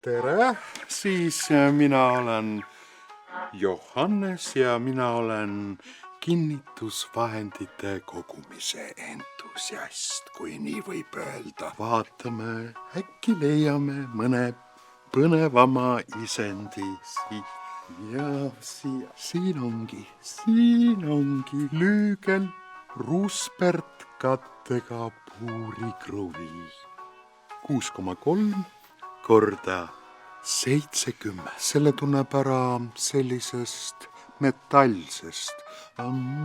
tere, siis mina olen Johannes ja mina olen kinnitusvahendite kogumise entusiast, kui nii võib öelda. Vaatame, äkki leiame mõne põnevama isendi siit. Ja siin ongi lüügel Ruspert kattega puurikruvi. 6,3 korda 70. Selle tunneb ära sellisest metallsest,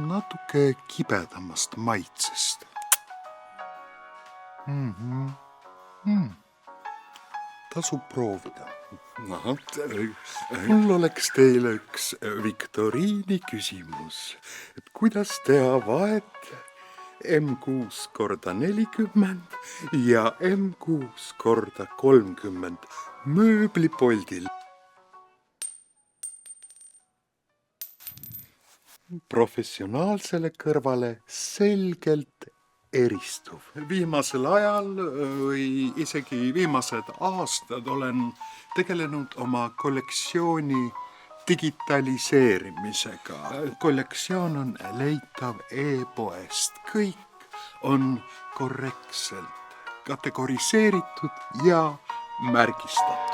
natuke kibedamast maitsest. Tasub proovida. Mul oleks teile üks viktoriini küsimus, et kuidas teha vahet M6 korda 40 ja M6 korda 30 mööblipoldil. Professionaalsele kõrvale selgelt eristuv. Viimasel ajal või isegi viimased aastad olen tegelenud oma kollektsiooni digitaliseerimisega. Kollektsioon on leitav e-poest. Kõik on korrektselt kategoriseeritud ja märgistatud.